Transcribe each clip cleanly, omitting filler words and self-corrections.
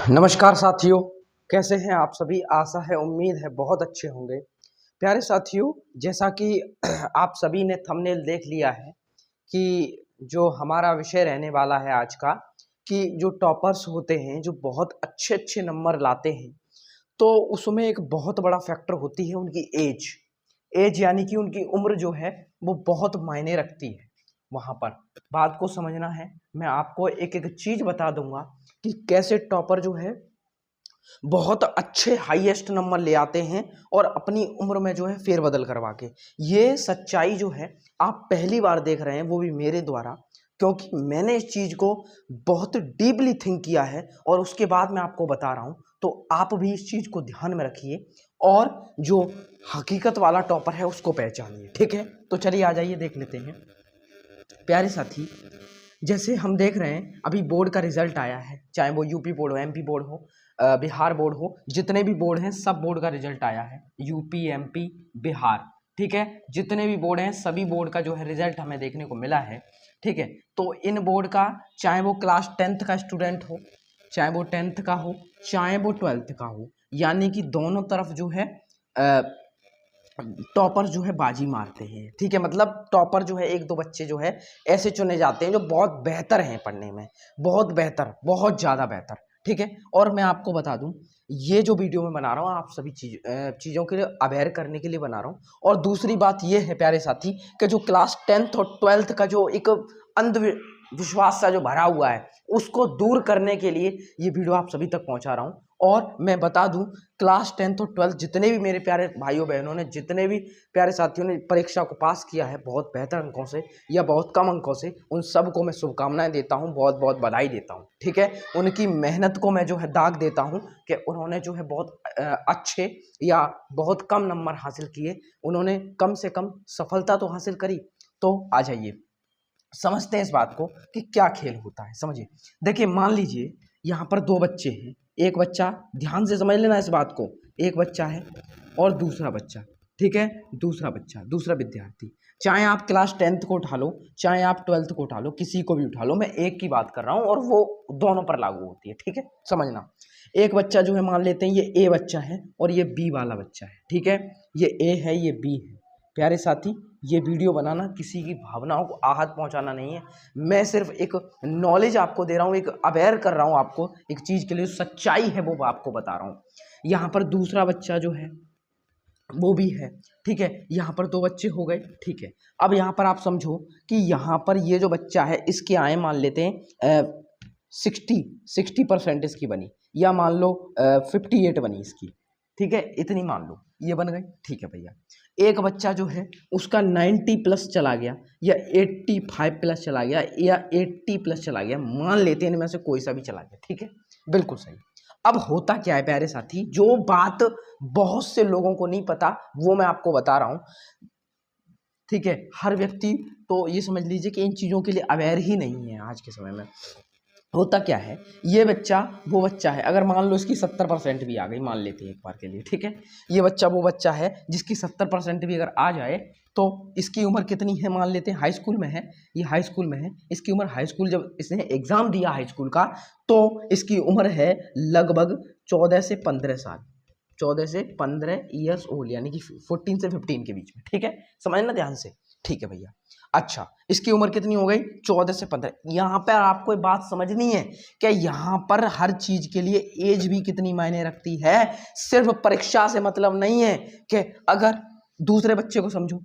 नमस्कार साथियों, कैसे हैं आप सभी। आशा है, उम्मीद है बहुत अच्छे होंगे। प्यारे साथियों, जैसा कि आप सभी ने थंबनेल देख लिया है कि जो हमारा विषय रहने वाला है आज का, कि जो टॉपर्स होते हैं, जो बहुत अच्छे अच्छे नंबर लाते हैं, तो उसमें एक बहुत बड़ा फैक्टर होती है उनकी एज। एज यानी कि उनकी उम्र जो है वो बहुत मायने रखती है। वहाँ पर बात को समझना है। मैं आपको एक एक चीज़ बता दूंगा कि कैसे टॉपर जो है बहुत अच्छे हाईएस्ट नंबर ले आते हैं और अपनी उम्र में जो है फेरबदल करवा के। ये सच्चाई जो है आप पहली बार देख रहे हैं, वो भी मेरे द्वारा, क्योंकि मैंने इस चीज़ को बहुत डीपली थिंक किया है और उसके बाद मैं आपको बता रहा हूँ। तो आप भी इस चीज़ को ध्यान में रखिए और जो हकीकत वाला टॉपर है उसको पहचानिए। ठीक है, तो चलिए आ जाइए, देख लेते हैं। प्यारे साथी, जैसे हम देख रहे हैं अभी बोर्ड का रिजल्ट आया है, चाहे वो यूपी बोर्ड हो, एमपी बोर्ड हो, बिहार बोर्ड हो, जितने भी बोर्ड हैं सब बोर्ड का रिजल्ट आया है। यूपी, एमपी, बिहार, ठीक है, जितने भी बोर्ड हैं सभी बोर्ड का जो है रिजल्ट हमें देखने को मिला है। ठीक है, तो इन बोर्ड का, चाहे वो क्लास 10th का स्टूडेंट हो, चाहे वो 10th का हो, चाहे वो 12th का हो, यानी कि दोनों तरफ जो है टॉपर जो है बाजी मारते हैं। ठीक है, मतलब टॉपर जो है, एक दो बच्चे जो है ऐसे चुने जाते हैं जो बहुत बेहतर हैं पढ़ने में, बहुत बेहतर, बहुत ज़्यादा बेहतर। ठीक है, और मैं आपको बता दूं, ये जो वीडियो मैं बना रहा हूँ आप सभी चीज़ों के लिए अवेयर करने के लिए बना रहा हूँ। और दूसरी बात ये है प्यारे साथी, कि जो क्लास 10th और 12th का जो एक अंधविश्वास सा जो भरा हुआ है, उसको दूर करने के लिए ये वीडियो आप सभी तक पहुँचा रहा हूँ। और मैं बता दूं, क्लास 10th और 12th जितने भी मेरे प्यारे भाइयों बहनों ने, जितने भी प्यारे साथियों ने परीक्षा को पास किया है बहुत बेहतर अंकों से या बहुत कम अंकों से, उन सब को मैं शुभकामनाएं देता हूं, बहुत बहुत बधाई देता हूं। ठीक है, उनकी मेहनत को मैं जो है दाग देता हूं कि उन्होंने जो है बहुत अच्छे या बहुत कम नंबर हासिल किए, उन्होंने कम से कम सफलता तो हासिल करी। तो आ जाइए समझते हैं इस बात को कि क्या खेल होता है। समझिए, देखिए, मान लीजिए यहाँ पर दो बच्चे हैं। एक बच्चा, ध्यान से समझ लेना इस बात को, एक बच्चा है और दूसरा बच्चा। ठीक है, दूसरा बच्चा, दूसरा विद्यार्थी, चाहे आप क्लास 10th को उठा लो, चाहे आप 12th को उठा लो, किसी को भी उठा लो, मैं एक की बात कर रहा हूँ और वो दोनों पर लागू होती है। ठीक है, समझना। एक बच्चा जो है, मान लेते हैं ये ए बच्चा है और ये बी वाला बच्चा है। ठीक है, ये ए है, ये बी है। प्यारे साथी, ये वीडियो बनाना किसी की भावनाओं को आहत पहुंचाना नहीं है, मैं सिर्फ एक नॉलेज आपको दे रहा हूँ, एक अवेयर कर रहा हूँ आपको एक चीज़ के लिए, सच्चाई है वो आपको बता रहा हूँ। यहाँ पर दूसरा बच्चा जो है वो भी है। ठीक है, यहाँ पर दो बच्चे हो गए। ठीक है, अब यहाँ पर आप समझो कि यहाँ पर ये जो बच्चा है, इसके आए मान लेते हैं 60% इसकी बनी, या मान लो 58 बनी इसकी। ठीक है, इतनी मान लो ये बन गई। ठीक है भैया, एक बच्चा जो है उसका 90 प्लस चला गया, या 85 प्लस चला गया, या 80 प्लस चला गया, मान लेते हैं इनमें से कोई सा भी चला गया। ठीक है, बिल्कुल सही। अब होता क्या है प्यारे साथी, जो बात बहुत से लोगों को नहीं पता वो मैं आपको बता रहा हूं। ठीक है, हर व्यक्ति तो ये समझ लीजिए कि इन चीज़ों के लिए अवेयर ही नहीं है आज के समय में। होता क्या है, ये बच्चा वो बच्चा है, अगर मान लो इसकी 70% भी आ गई, मान लेते हैं एक बार के लिए। ठीक है, ये बच्चा वो बच्चा है जिसकी 70% भी अगर आ जाए, तो इसकी उम्र कितनी है, मान लेते हैं हाई स्कूल में है, ये हाई स्कूल में है, इसकी उम्र, हाई स्कूल जब इसने एग्जाम दिया हाई स्कूल का, तो इसकी उम्र है लगभग 14 से 15 साल, 14 से 15 ईयर्स ओल्ड, यानी कि 14 से 15 के बीच में। ठीक है, समझना ध्यान से। ठीक है भैया, अच्छा, इसकी उम्र कितनी हो गई, 14 से 15। यहाँ पर आपको एक बात समझनी है कि यहाँ पर हर चीज के लिए एज भी कितनी मायने रखती है, सिर्फ परीक्षा से मतलब नहीं है। कि अगर दूसरे बच्चे को समझो,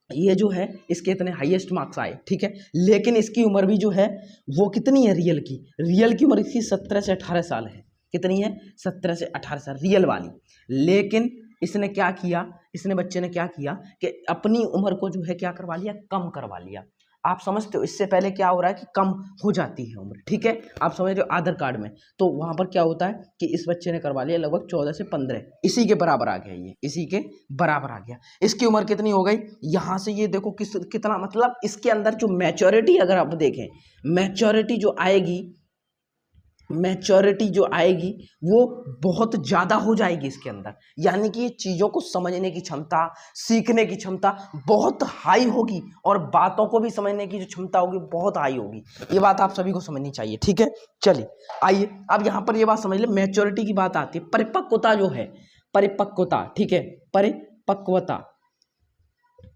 ये जो है इसके इतने हाईएस्ट मार्क्स आए, ठीक है, लेकिन इसकी उम्र भी जो है वो कितनी है, रियल की उम्र इसकी 17 से 18 साल है। कितनी है, 17 से 18 साल रियल वाली। लेकिन इसने क्या किया, इसने बच्चे ने क्या किया कि अपनी उम्र को जो है क्या करवा लिया, कम करवा लिया। आप समझते हो, इससे पहले क्या हो रहा है कि कम हो जाती है उम्र। ठीक है, आप समझ रहे हो, आधार कार्ड में तो वहां पर क्या होता है कि इस बच्चे ने करवा लिया लगभग 14 से 15, इसी के बराबर आ गया, ये इसी के बराबर आ गया। इसकी उम्र कितनी हो गई, यहां से ये देखो कितना, मतलब इसके अंदर जो मैच्योरिटी, अगर आप देखें मैच्योरिटी जो आएगी, मैच्योरिटी जो आएगी वो बहुत ज़्यादा हो जाएगी इसके अंदर, यानी कि ये चीज़ों को समझने की क्षमता, सीखने की क्षमता बहुत हाई होगी और बातों को भी समझने की जो क्षमता होगी बहुत हाई होगी। ये बात आप सभी को समझनी चाहिए, ठीक है। चलिए आइए अब यहाँ पर ये बात समझ ले, मैच्योरिटी की बात आती है। परिपक्वता जो है, परिपक्वता, ठीक है, परिपक्वता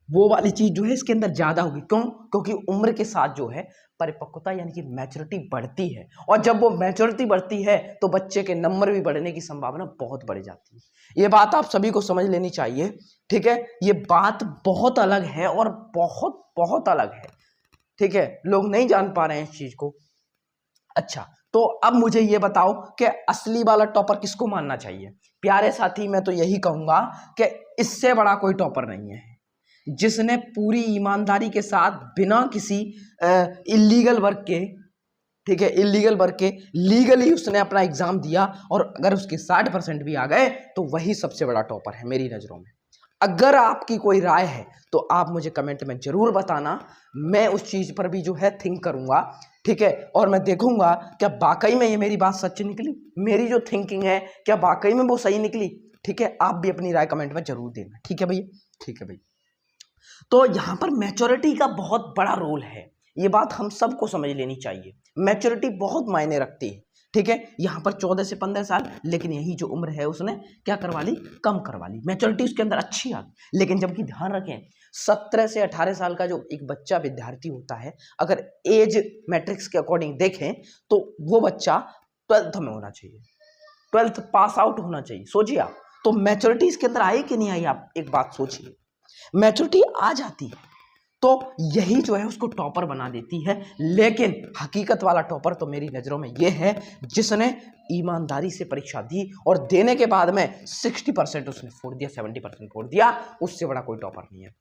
वो वाली चीज जो है इसके अंदर ज्यादा होगी। क्यों? क्योंकि उम्र के साथ जो है परिपक्वता यानी कि मैच्योरिटी बढ़ती है, और जब वो मैच्योरिटी बढ़ती है तो बच्चे के नंबर भी बढ़ने की संभावना बहुत बढ़ जाती है। ये बात आप सभी को समझ लेनी चाहिए, ठीक है। ये बात बहुत अलग है और बहुत बहुत अलग है, ठीक है। लोग नहीं जान पा रहे हैं इस चीज को। अच्छा, तो अब मुझे ये बताओ कि असली वाला टॉपर किसको मानना चाहिए? प्यारे साथी, मैं तो यही कहूंगा कि इससे बड़ा कोई टॉपर नहीं है, जिसने पूरी ईमानदारी के साथ बिना किसी इलीगल वर्क के, ठीक है, इलीगल वर्क के लीगली उसने अपना एग्जाम दिया, और अगर उसके 60% भी आ गए तो वही सबसे बड़ा टॉपर है मेरी नज़रों में। अगर आपकी कोई राय है तो आप मुझे कमेंट में जरूर बताना, मैं उस चीज़ पर भी जो है थिंक करूंगा, ठीक है। और मैं देखूंगा क्या वाकई में ये मेरी बात सच निकली, मेरी जो थिंकिंग है क्या वाकई में वो सही निकली, ठीक है। आप भी अपनी राय कमेंट में जरूर देना, ठीक है भैया, ठीक है भैया। तो यहां पर मैच्योरिटी का बहुत बड़ा रोल है, ये बात हम सबको समझ लेनी चाहिए। मैच्योरिटी बहुत मायने रखती है, ठीक है। यहां पर 14 से 15 साल, लेकिन यही जो उम्र है उसने क्या करवा ली, कम करवा ली। मैच्योरिटी उसके अंदर अच्छी आ गई, लेकिन जबकि ध्यान रखें 17 से 18 साल का जो एक बच्चा विद्यार्थी होता है, अगर एज मैट्रिक्स के अकॉर्डिंग देखें तो वो बच्चा 12th में होना चाहिए, 12th पास आउट होना चाहिए। सोचिए आप, तो मैच्योरिटी इसके अंदर आई कि नहीं आई? आप एक बात सोचिए, मैच्योरिटी आ जाती है तो यही जो है उसको टॉपर बना देती है। लेकिन हकीकत वाला टॉपर तो मेरी नज़रों में ये है जिसने ईमानदारी से परीक्षा दी और देने के बाद में 60% उसने फोड़ दिया, 70% फोड़ दिया, उससे बड़ा कोई टॉपर नहीं है।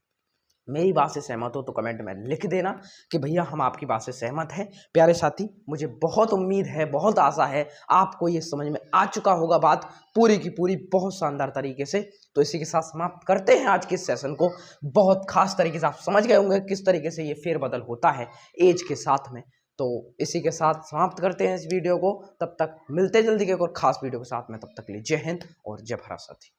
मेरी बात से सहमत हो तो कमेंट में लिख देना कि भैया हम आपकी बात से सहमत हैं। प्यारे साथी, मुझे बहुत उम्मीद है, बहुत आशा है आपको ये समझ में आ चुका होगा बात पूरी की पूरी बहुत शानदार तरीके से। तो इसी के साथ समाप्त करते हैं आज के इस सेशन को। बहुत खास तरीके से आप समझ गए होंगे किस तरीके से ये फेरबदल होता है एज के साथ में। तो इसी के साथ समाप्त करते हैं इस वीडियो को। तब तक मिलते जल्दी के एक और खास वीडियो के साथ में, तब तक के लिए जय हिंद और जय भारत साथी।